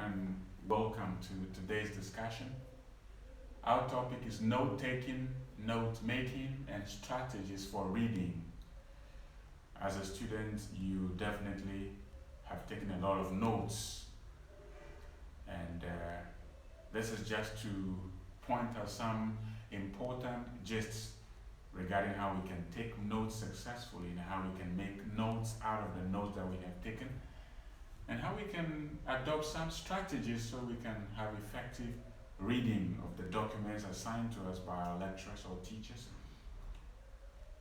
and welcome to today's discussion. Our topic is note-taking, note-making, and strategies for reading. As a student, you definitely have taken a lot of notes, and this is just to point out some important gists regarding how we can take notes successfully and how we can make notes out of the notes that we have taken, and how we can adopt some strategies so we can have effective reading of the documents assigned to us by our lecturers or teachers,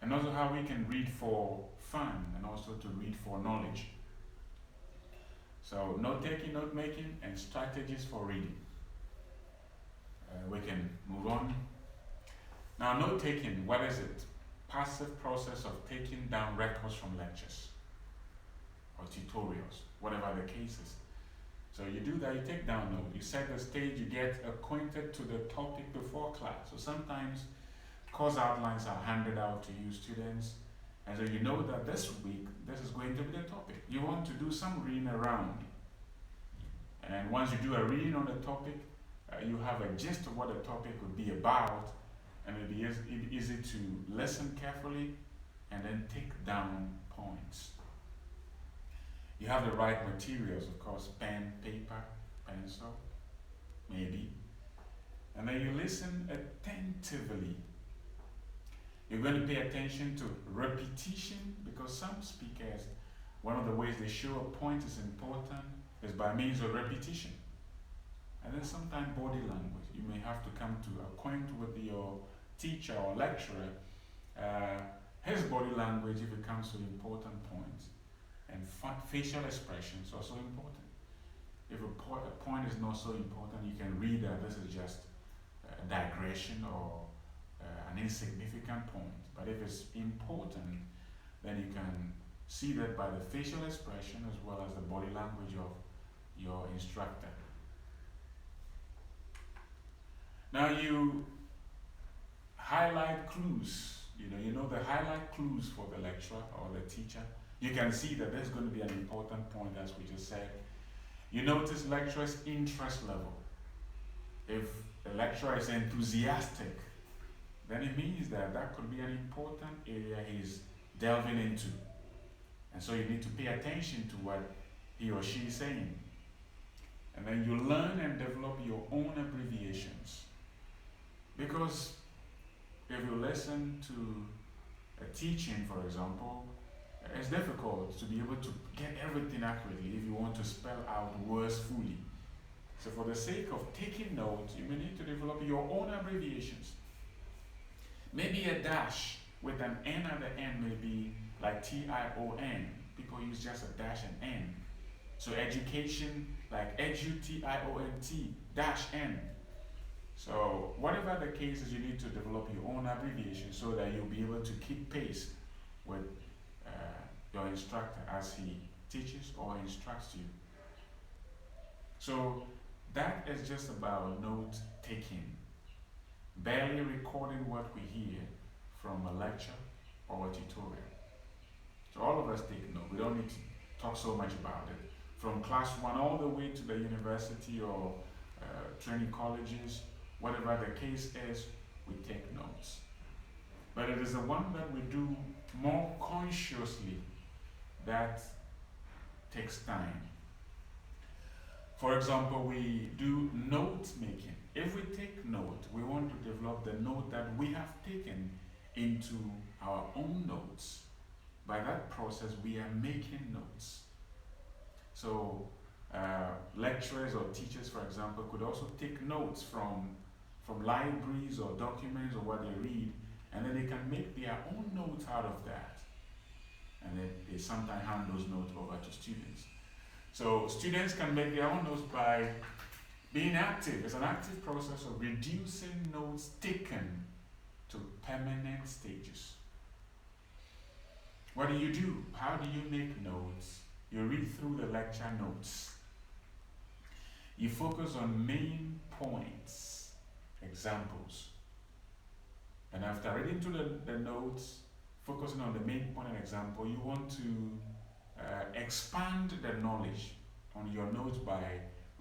and also how we can read for fun and also to read for knowledge. So note-taking, note-making, and strategies for reading. We can move on. Now, note-taking, what is it? Passive process of taking down records from lectures or tutorials, whatever the case is. So you do that, you take down notes, you set the stage, you get acquainted to the topic before class. So sometimes course outlines are handed out to you students, and so you know that this week, this is going to be the topic. You want to do some reading around. And once you do a reading on the topic, you have a gist of what the topic would be about, and it'll be easy to listen carefully and then take down points. You have the right materials, of course, pen, paper, pencil, maybe. And then you listen attentively. You're going to pay attention to repetition, because some speakers, one of the ways they show a point is important is by means of repetition. And then sometimes body language. You may have to come to acquaint with your teacher or lecturer, his body language if it comes to important points. And facial expressions are so important. If a point is not so important, you can read that this is just a digression or an insignificant point. But if it's important, then you can see that by the facial expression as well as the body language of your instructor. Now you highlight clues. You know the highlight clues for the lecturer or the teacher. You can see that there's going to be an important point, as we just said. You notice lecturer's interest level. If the lecturer is enthusiastic, then it means that that could be an important area he's delving into. And so you need to pay attention to what he or she is saying. And then you learn and develop your own abbreviations. Because if you listen to a teaching, for example, it's difficult to be able to get everything accurately if you want to spell out words fully. So for the sake of taking notes, you may need to develop your own abbreviations. Maybe a dash with an N at the end may be like TION. People use just a dash and N. So education, like EDUTIONT, dash N. So whatever the case is, you need to develop your own abbreviation so that you'll be able to keep pace with your instructor as he teaches or instructs you. So that is just about note taking, barely recording what we hear from a lecture or a tutorial. So all of us take note. We don't need to talk so much about it. From class 1 all the way to the university or training colleges, whatever the case is, we take notes. But it is the one that we do more consciously that takes time. For example, we do note making. If we take note, we want to develop the note that we have taken into our own notes. By that process, we are making notes. So lecturers or teachers, for example, could also take notes from libraries or documents or what they read, and then they can make their own notes out of that. And then they sometimes hand those notes over to students. So students can make their own notes by being active. It's an active process of reducing notes taken to permanent stages. What do? How do you make notes? You read through the lecture notes. You focus on main points, examples. And after reading through the notes, focusing on the main point and example, you want to expand the knowledge on your notes by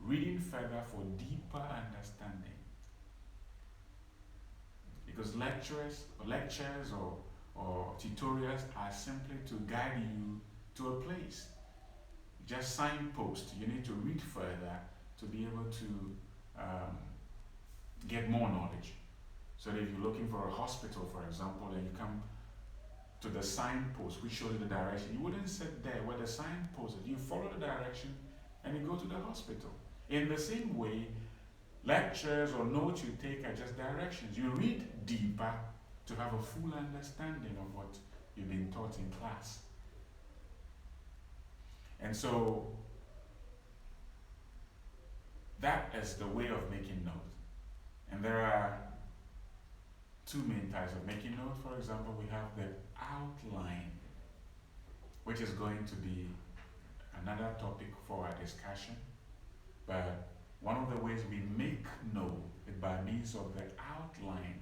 reading further for deeper understanding. Because lectures or tutorials are simply to guide you to a place. Just signpost. You need to read further to be able to get more knowledge. So that if you're looking for a hospital, for example, and you come to the signpost which shows you the direction, you wouldn't sit there where the signpost is. You follow the direction and you go to the hospital. In the same way, lectures or notes you take are just directions. You read deeper to have a full understanding of what you've been taught in class. And so that is the way of making notes. And there are two main types of making notes. For example, we have the outline, which is going to be another topic for our discussion. But one of the ways we make note is by means of the outline,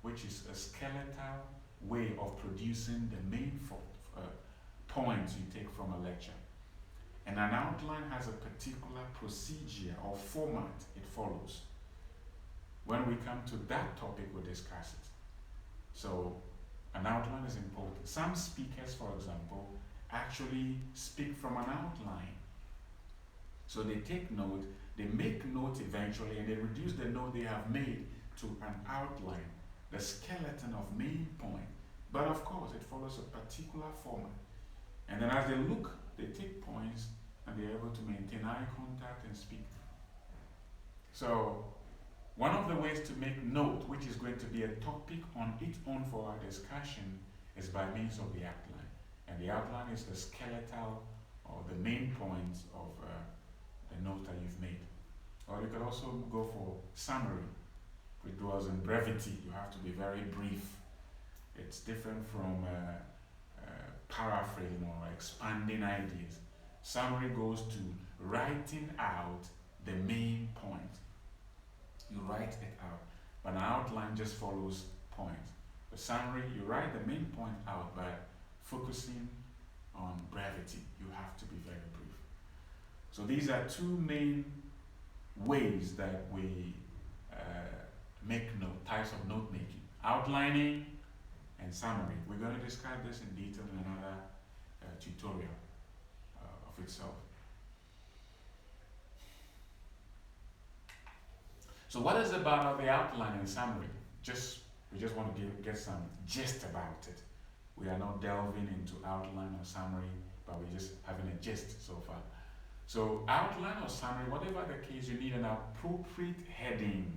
which is a skeletal way of producing the main points you take from a lecture. And an outline has a particular procedure or format it follows. When we come to that topic, we'll discuss it. So an outline is important. Some speakers, for example, actually speak from an outline. So they take note, they make notes eventually, and they reduce the note they have made to an outline, the skeleton of main point. But of course, it follows a particular format. And then as they look, they take points, and they're able to maintain eye contact and speak. So one of the ways to make note, which is going to be a topic on its own for our discussion, is by means of the outline. And the outline is the skeletal or the main points of the note that you've made. Or you could also go for summary, which dwells in brevity. You have to be very brief. It's different from paraphrasing or expanding ideas. Summary goes to writing out the main point. You write it out, but an outline just follows points. The summary, you write the main point out by focusing on brevity. You have to be very brief. So these are two main ways that we make types of note making: outlining and summary. We're going to discuss this in detail in another tutorial of itself. So what is about the outline and summary? We just want to get some gist about it. We are not delving into outline or summary, but we're just having a gist so far. So outline or summary, whatever the case, you need an appropriate heading.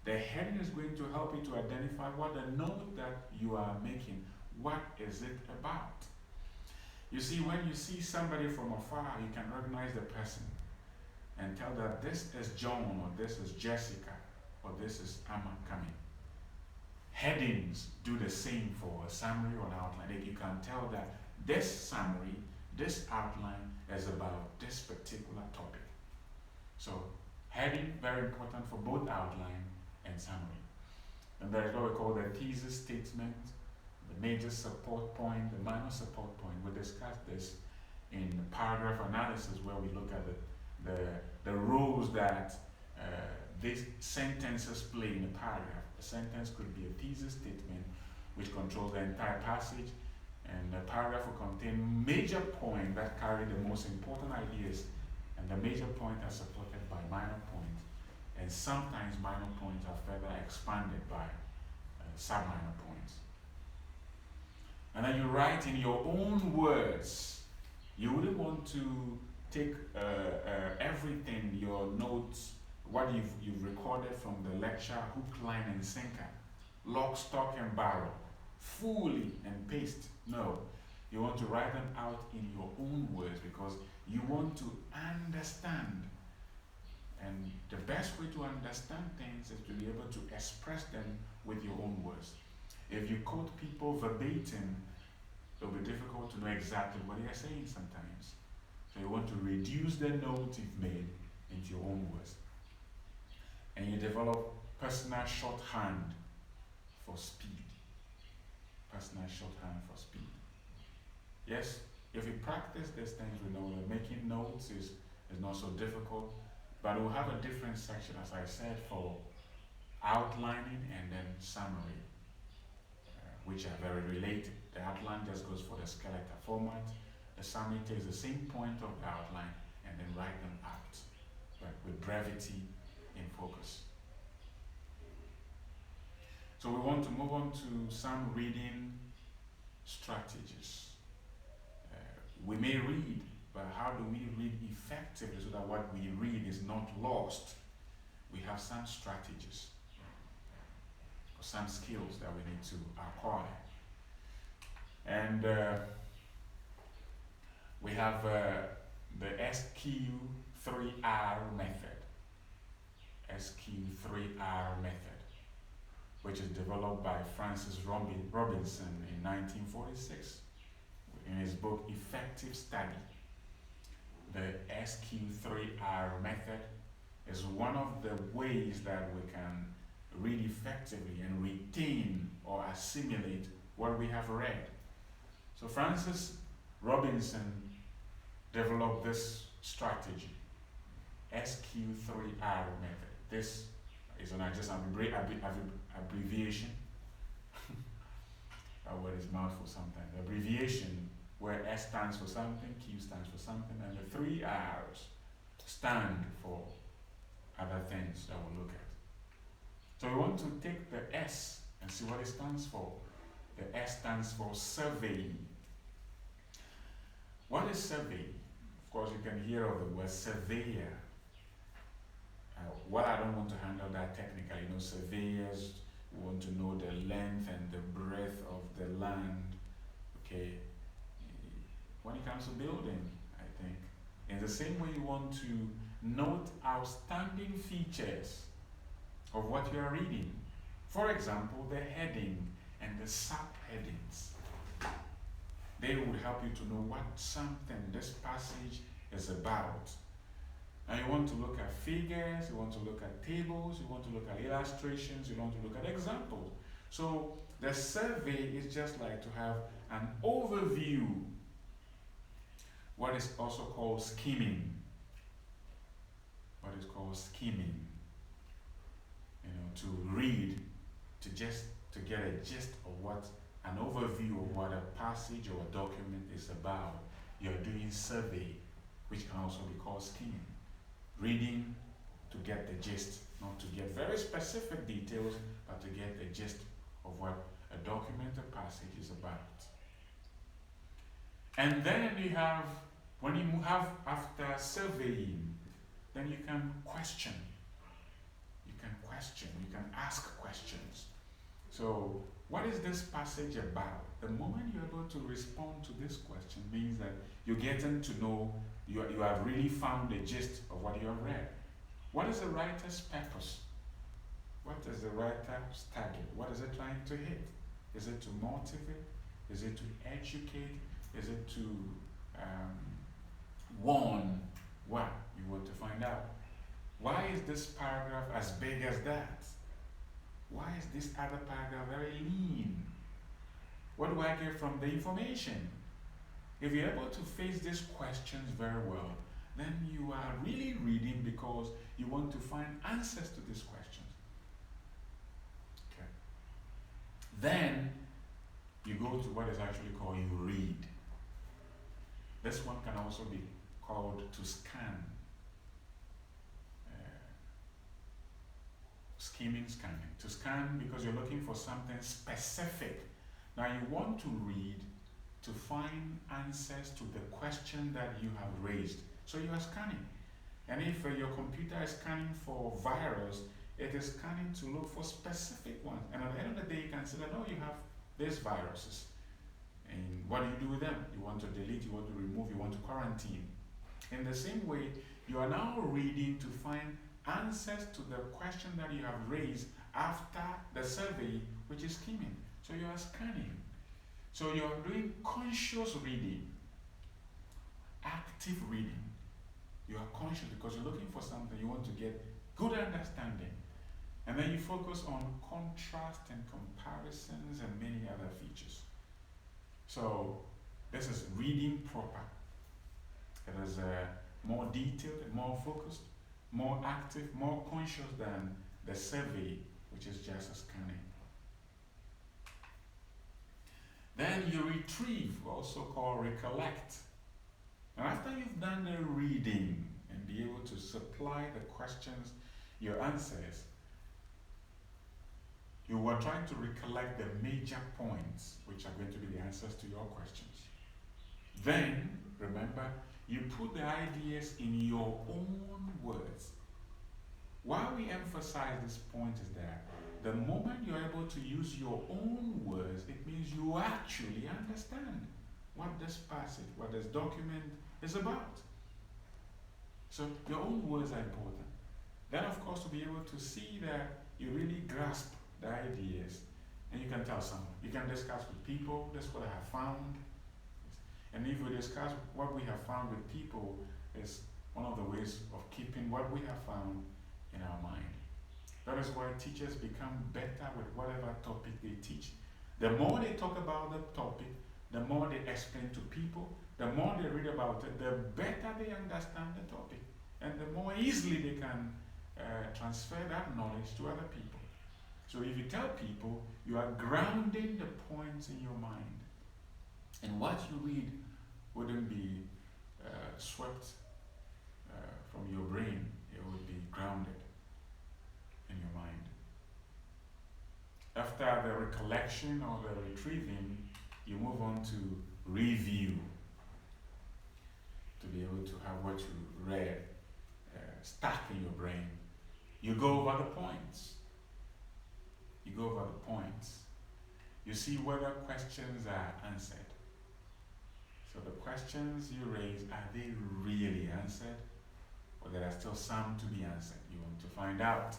The heading is going to help you to identify what the note that you are making, what is it about? You see, when you see somebody from afar, you can recognize the person and tell that this is John, or this is Jessica, or this is Amma coming. Headings do the same for a summary or an outline. You can tell that this summary, this outline is about this particular topic. So heading, very important for both outline and summary. And there is what we call the thesis statement, the major support point, the minor support point. We discussed this in paragraph analysis, where we look at the roles that these sentences play in a paragraph. A sentence could be a thesis statement which controls the entire passage, and the paragraph will contain major points that carry the most important ideas, and the major points are supported by minor points, and sometimes minor points are further expanded by sub-minor points. And then you write in your own words. You wouldn't want to take everything, your notes, what you've recorded from the lecture, hook, line, and sinker, lock, stock, and barrel, fully and paste. No, you want to write them out in your own words, because you want to understand. And the best way to understand things is to be able to express them with your own words. If you quote people verbatim, it'll be difficult to know exactly what they are saying sometimes. So you want to reduce the notes you've made into your own words. And you develop personal shorthand for speed. Personal shorthand for speed. Yes, if you practice these things, we know that making notes is It's not so difficult, but we'll have a different section, as I said, for outlining and then summary, which are very related. The outline just goes for the skeletal format. The summary takes the same point of the outline and then write them out, but with brevity in focus. So we want to move on to some reading strategies. We may read, but how do we read effectively so that what we read is not lost? We have some strategies or some skills that we need to acquire. And we have the SQ3R method. SQ3R method, which is developed by Francis Robinson in 1946 in his book Effective Study. The SQ3R method is one of the ways that we can read effectively and retain or assimilate what we have read. So Francis Robinson developed this strategy, SQ3R method. This is just an abbreviation. That word is mouthful sometimes. Abbreviation where S stands for something, Q stands for something, and the 3 R's stand for other things that we'll look at. So we want to take the S and see what it stands for. The S stands for survey. What is survey? Of course, you can hear of the word surveyor. Well, I don't want to handle that technically. You know, surveyors want to know the length and the breadth of the land. Okay. When it comes to building, I think, in the same way you want to note outstanding features of what you are reading. For example, the heading and the subheadings. They would help you to know what something this passage is about. Now you want to look at figures, you want to look at tables, you want to look at illustrations, you want to look at examples. So the survey is just like to have an overview. What is also called skimming. What is called skimming. You know, to read, to get a gist of what, an overview of what a passage or a document is about. You're doing survey, which can also be called skimming. Reading to get the gist, not to get very specific details, but to get the gist of what a document, a passage is about. And then you have, when you have after surveying, then you can question. You can question, you can ask questions. So, what is this passage about? The moment you're able to respond to this question means that you're getting to know, you have really found the gist of what you have read. What is the writer's purpose? What is the writer's target? What is it trying to hit? Is it to motivate? Is it to educate? Is it to warn? What? You want to find out. Why is this paragraph as big as that? Why is this other paragraph very lean? What do I get from the information? If you're able to face these questions very well, then you are really reading because you want to find answers to these questions. Okay. Then you go to what is actually called you read. This one can also be called to scan. Skimming, scanning. To scan because you're looking for something specific. Now you want to read to find answers to the question that you have raised. So you are scanning. And if your computer is scanning for virus, it is scanning to look for specific ones. And at the end of the day, you can say that, oh, you have these viruses. And what do you do with them? You want to delete, you want to remove, you want to quarantine. In the same way, you are now reading to find answers to the question that you have raised after the survey, which is skimming. So you are scanning. So you are doing conscious reading, active reading. You are conscious because you're looking for something, you want to get good understanding. And then you focus on contrast and comparisons and many other features. So this is reading proper. It is more detailed, more focused, more active, more conscious than the survey, which is just a scanning. Then you retrieve, also called recollect. And after you've done the reading and be able to supply the questions, your answers, you are trying to recollect the major points which are going to be the answers to your questions. Then, remember, you put the ideas in your own words. Why we emphasize this point is that the moment you're able to use your own words, it means you actually understand what this passage, what this document is about. So your own words are important. Then, of course, to be able to see that you really grasp the ideas, and you can tell someone. You can discuss with people, that's what I have found. And if we discuss what we have found with people, is one of the ways of keeping what we have found in our mind. That is why teachers become better with whatever topic they teach. The more they talk about the topic, the more they explain to people, the more they read about it, the better they understand the topic, and the more easily they can transfer that knowledge to other people. So if you tell people, you are grounding the points in your mind, and what you read wouldn't be swept from your brain, it would be grounded in your mind. After the recollection or the retrieving, you move on to review, to be able to have what you read stuck in your brain. You go over the points. You go over the points. You see whether questions are answered. So the questions you raise, are they really answered? Or there are still some to be answered? You want to find out.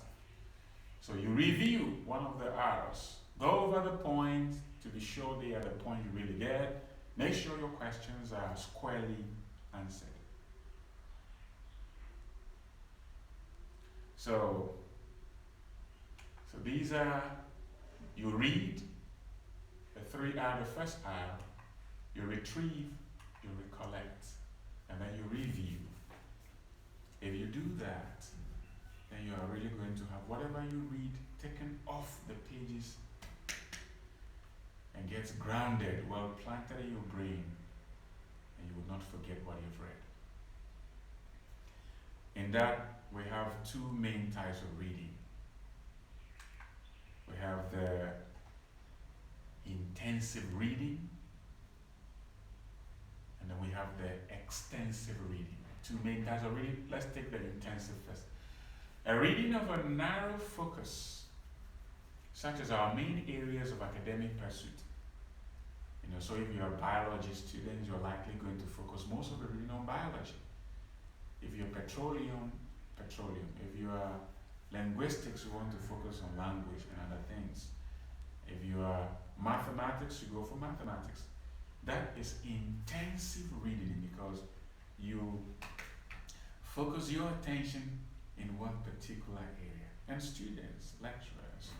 So you review one of the R's. Go over the points to be sure they are the point you really get. Make sure your questions are squarely answered. So these are, you read, the 3R, the first R, you retrieve, you recollect, and then you review. If you do that, then you are really going to have whatever you read taken off the pages and gets grounded, well planted in your brain, and you will not forget what you've read. In that, we have two main types of reading. We have the intensive reading, and then we have the extensive reading. Two main types of reading. Let's take the intensive first. A reading of a narrow focus, such as our main areas of academic pursuit. So if you're a biology student, you're likely going to focus most of the reading on biology. If you're petroleum. If you are linguistics, you want to focus on language and other things. If you are mathematics, you go for mathematics. That is intensive reading because you focus your attention in one particular area. And students, lecturers,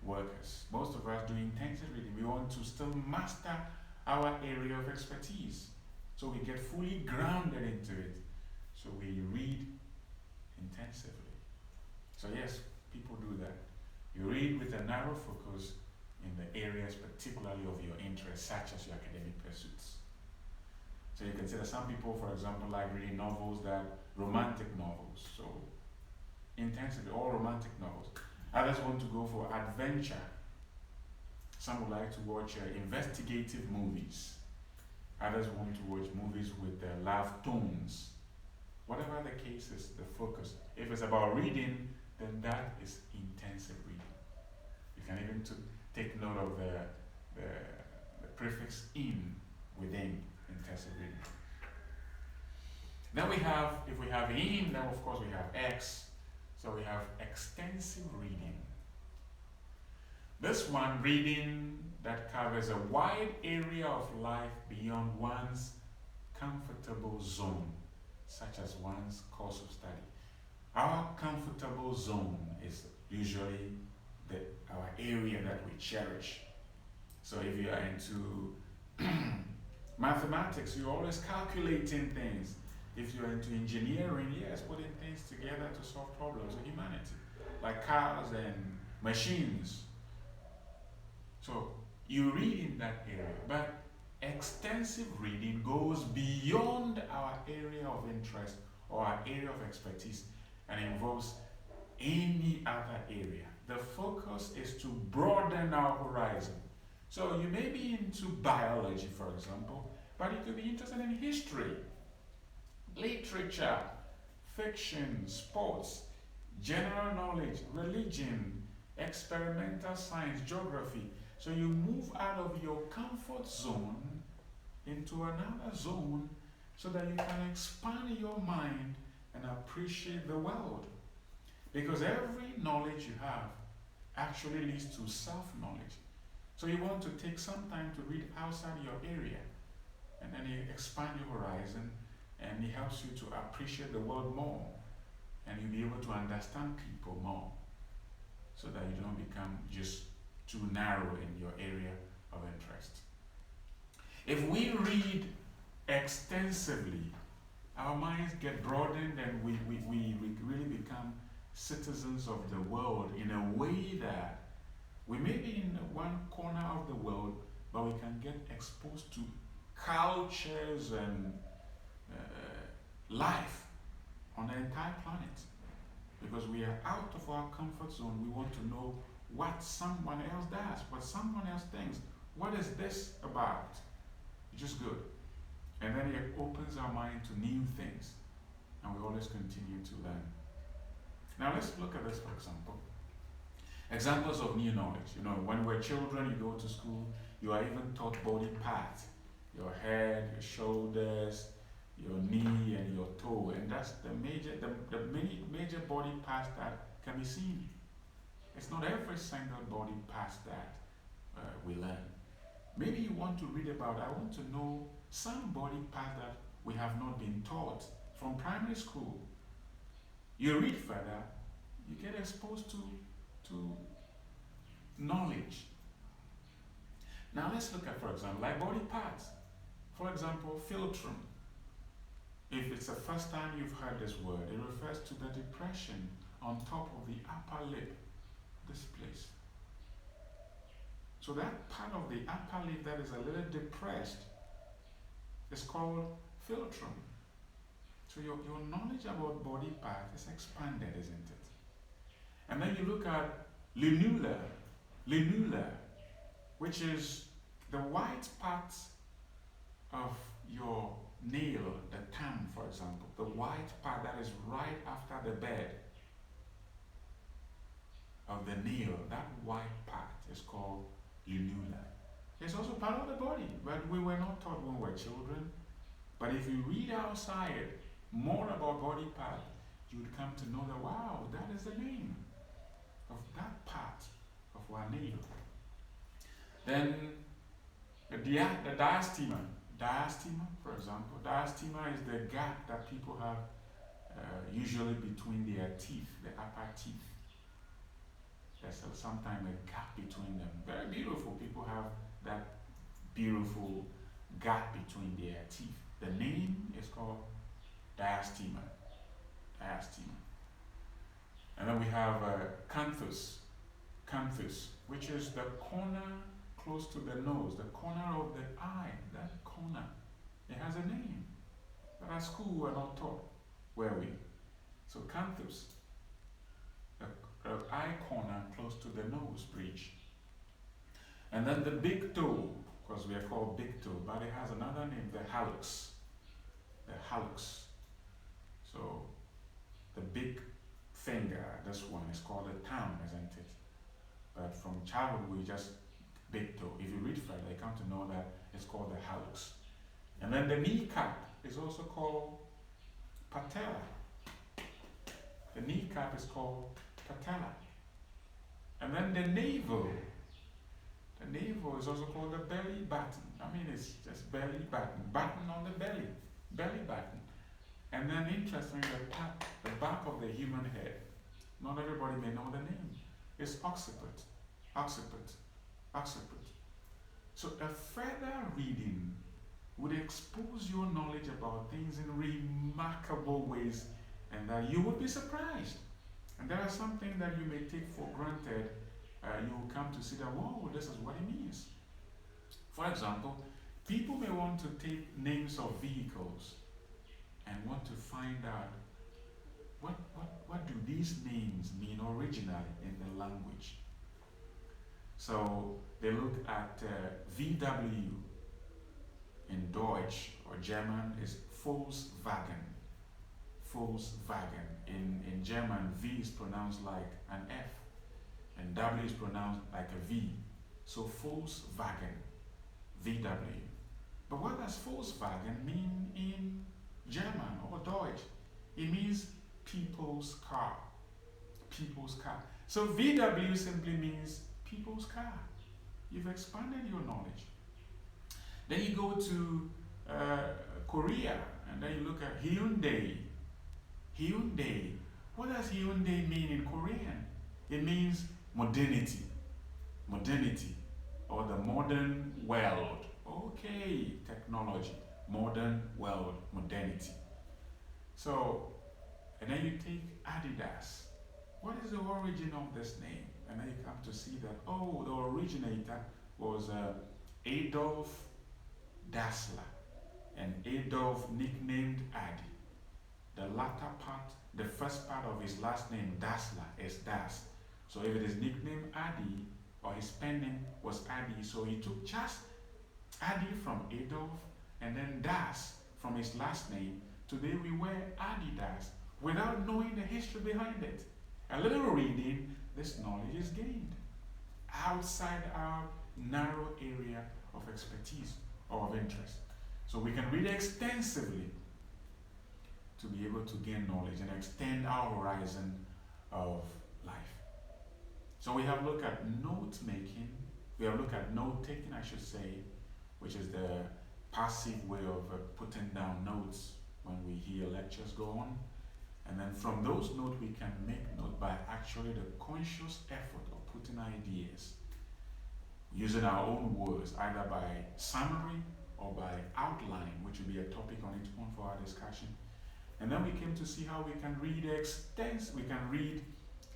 workers, most of us do intensive reading. We want to still master our area of expertise. So we get fully grounded into it. So we read intensively. So yes, people do that. You read with a narrow focus in the areas particularly of your interest, such as your academic pursuits. So you can see that some people, for example, like reading novels romantic novels. So intensively, all romantic novels. Others want to go for adventure. Some would like to watch investigative movies. Others want to watch movies with love tones. Whatever the case is, the focus. If it's about reading, then that is intensive reading. You can even take note of the prefix in within intensive reading. Then we have, if we have in, then of course we have X. So we have extensive reading. This one, reading that covers a wide area of life beyond one's comfortable zone, such as one's course of study. Our comfortable zone is usually our area that we cherish. So if you are into mathematics, you're always calculating things. If you're into engineering, yes, putting things together to solve problems of humanity, like cars and machines. So you read in that area, but extensive reading goes beyond our area of interest or our area of expertise and involves any other area. The focus is to broaden our horizon. So you may be into biology, for example, but you could be interested in history, literature, fiction, sports, general knowledge, religion, experimental science, geography. So you move out of your comfort zone into another zone so that you can expand your mind and appreciate the world. Because every knowledge you have actually leads to self-knowledge. So you want to take some time to read outside your area, and then you expand your horizon, and it helps you to appreciate the world more, and you'll be able to understand people more, so that you don't become just too narrow in your area of interest. If we read extensively, our minds get broadened, and we really become citizens of the world in a way that we may be in one corner of the world, but we can get exposed to cultures and life on the entire planet. Because we are out of our comfort zone, we want to know what someone else does, what someone else thinks. What is this about? It's just good. And then it opens our mind to new things, and we always continue to learn. Now let's look at this, for example. Examples of new knowledge. You know, when we're children, you go to school, you are even taught body parts. Your head, your shoulders, your knee and your toe. And that's the many major body parts that can be seen. It's not every single body part that we learn. Maybe you want to read about, I want to know some body parts that we have not been taught from primary school. You read further, you get exposed to knowledge. Now let's look at, for example, like body parts. For example, philtrum. If it's the first time you've heard this word, it refers to the depression on top of the upper lip, this place. So that part of the upper lip that is a little depressed is called philtrum. So your knowledge about body part is expanded, isn't it? And then you look at lunula, which is the white part of your nail, the thumb, for example, the white part that is right after the bed of the nail, that white part is called lunula. It's also part of the body, but we were not taught when we were children. But if you read outside more about body part, you would come to know that, wow, that is the name of that part of our nail. Then the diastema. Diastema, for example, diastema is the gap that people have usually between their teeth, the upper teeth. There's sometimes a gap between them. Very beautiful. People have that beautiful gap between their teeth. The name is called diastema. Diastema. And then we have canthus. Canthus, which is the corner close to the nose, the corner of the eye, that corner. It has a name. But at school we were not taught, were we? So canthus, the eye corner close to the nose bridge. And then the big toe, because we are called big toe, but it has another name, the hallux. The hallux. So the big finger, this one is called a thumb, isn't it? But from childhood we just big toe. If you read further, you come to know that it's called the hallux. And then the kneecap is also called patella. The kneecap is called patella. And then the navel. The navel is also called the belly button. I mean, it's just belly button. Button on the belly. Belly button. And then interestingly, the back of the human head. Not everybody may know the name. It's occiput. Occiput. Occiput. So a further reading would expose your knowledge about things in remarkable ways, and that you would be surprised. And there are some things that you may take for granted. You will come to see that, whoa, this is what it means. For example, people may want to take names of vehicles and want to find out what do these names mean originally in the language. So they look at VW in Deutsch or German is Volkswagen. Volkswagen. In German, V is pronounced like an F and W is pronounced like a V. So Volkswagen, VW. But what does Volkswagen mean in German or Deutsch? It means people's car. People's car. So VW simply means people's car. You've expanded your knowledge. Then you go to Korea and then you look at Hyundai. Hyundai. What does Hyundai mean in Korean? It means modernity. Modernity. Or the modern world. Okay, technology. Modern world. Modernity. So, and then you take Adidas. What is the origin of this name? And then you come to see that, oh, the originator was Adolf Dassler. And Adolf nicknamed Adi. The latter part, the first part of his last name, Dassler, is Das. So if it is nicknamed Adi, or his pen name was Adi, so he took just Adi from Adolf, and then Das from his last name. Today we wear Adidas without knowing the history behind it. A little reading, this knowledge is gained outside our narrow area of expertise or of interest. So we can read extensively to be able to gain knowledge and extend our horizon of life. So we have looked at note making, we have looked at note taking, I should say, which is the passive way of putting down notes when we hear lectures go on. And then from those notes we can make note by actually the conscious effort of putting ideas, using our own words, either by summary or by outline, which will be a topic on its own for our discussion. And then we came to see how we can read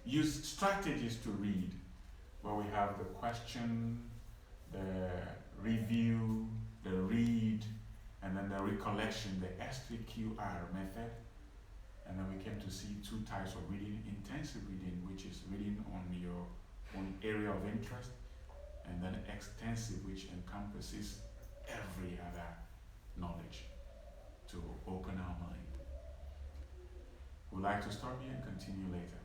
use strategies to read, where we have the question, the review, the read, and then the recollection, the SQ3R method. And then we came to see two types of reading: intensive reading, which is reading on your own area of interest, and then extensive, which encompasses every other knowledge to open our mind. We'd like to stop here and continue later.